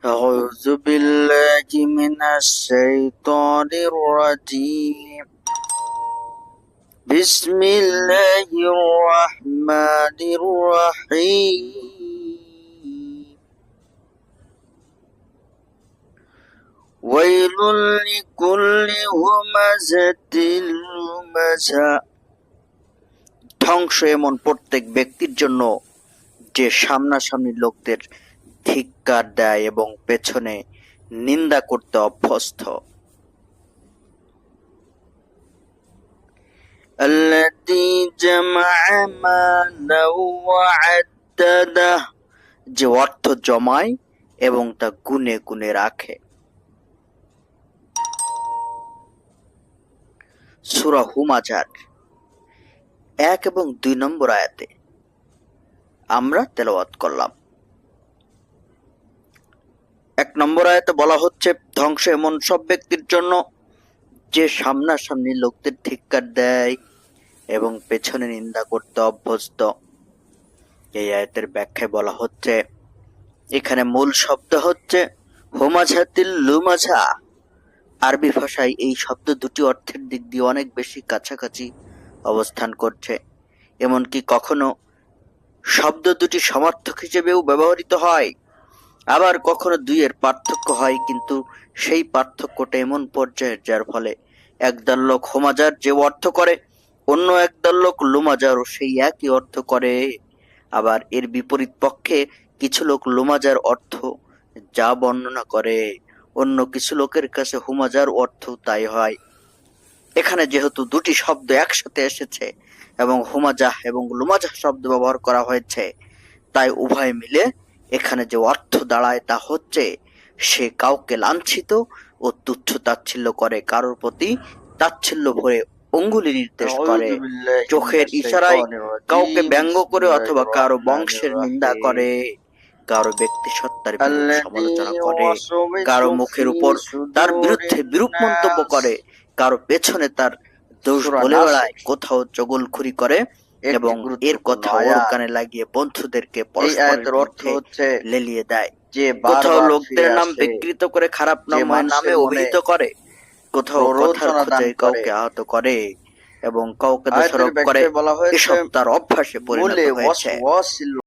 أعوذ بالله من الشيطان الرجيم بسم الله الرحمن الرحيم ويل لكل همزة لمزة ধ্বংস এমন প্রত্যেক ব্যক্তির জন্য যে সামনাসামনি লোকদের ধিক্কার দেয় এবং পেছনে নিন্দা করতে অভ্যস্ত। আল্লাযী জামাআ মালান ওয়া আদ্দাদাহ, যে অর্থ জমায় এবং তা গুনে গুনে রাখে। সূরা হুমাযার 1 এবং 2 নম্বর আয়াতে আমরা তেলাওয়াত করলাম। 1 নম্বর আয়াতে বলা হচ্ছে ধ্বংস এমন সব ব্যক্তির জন্য যে সামনাসামনি লোকদের ধিক্কার দেয় এবং পেছনে নিন্দা করতে অভ্যস্ত। এই আয়াতের ব্যাখ্যায় বলা হচ্ছে এখানে মূল শব্দ হচ্ছে হুমাযাতিল লুমাযা। আরবি ভাষায় এই শব্দ দুটি অর্থের দিক দিয়ে অনেক বেশি কাছাকাছি অবস্থান করছে, এমনকি কখনো শব্দ দুটি সমার্থক হিসেবেও ব্যবহৃত হয়, আবার কখনো দুইয়ের পার্থক্য হয়, কিন্তু সেই পার্থক্যটা এমন পর্যায়ের যার ফলে একদল লোক হুমাযার যে অর্থ করে অন্য একদল লোক লুমাযারও সেই একই অর্থ করে। আবার এর বিপরীত পক্ষে কিছু লোক লুমাযার অর্থ যা বর্ণনা করে অন্য কিছু লোকের কাছে হুমাযার অর্থ তাই হয়। এখানে যেহেতু দুটি শব্দ একসাথে এসেছে এবং হুমাযাহ এবং লুমাযাহ শব্দ ব্যবহার করা হয়েছে, তাই উভয় মিলে এখানে যে অর্থ দাঁড়ায় তা হচ্ছে সে কাউকে লাঞ্ছিত ও তুচ্ছ তাচ্ছিল্য করে, কারোর প্রতি তাচ্ছিল্য ভরে অঙ্গুলি নির্দেশ করে, চোখের ইশারায় কাউকে ব্যঙ্গ করে অথবা কারো বংশের নিন্দা করে, কারো ব্যক্তি সত্তার বিরুদ্ধে সমালোচনা করে, কারো মুখের উপর তার বিরুদ্ধে বিরূপ মন্তব্য করে, কারো পেছনে তার দোষ বলে বেড়ায়, কোথাও চগলখুরি করে এবং এর কথা ওর কানে লাগিয়ে বন্ধুদেরকে পরস্পরের অর্থে লেলিয়ে দেয়, কোথাও লোকদের নাম বিকৃত করে খারাপ নামে অভিহিত করে, কোথাও কথার খোঁজায় কাউকে আহত করে এবং কাউকে দোষারোপ করে। এসব তার অভ্যাসে পরিণত হয়েছে।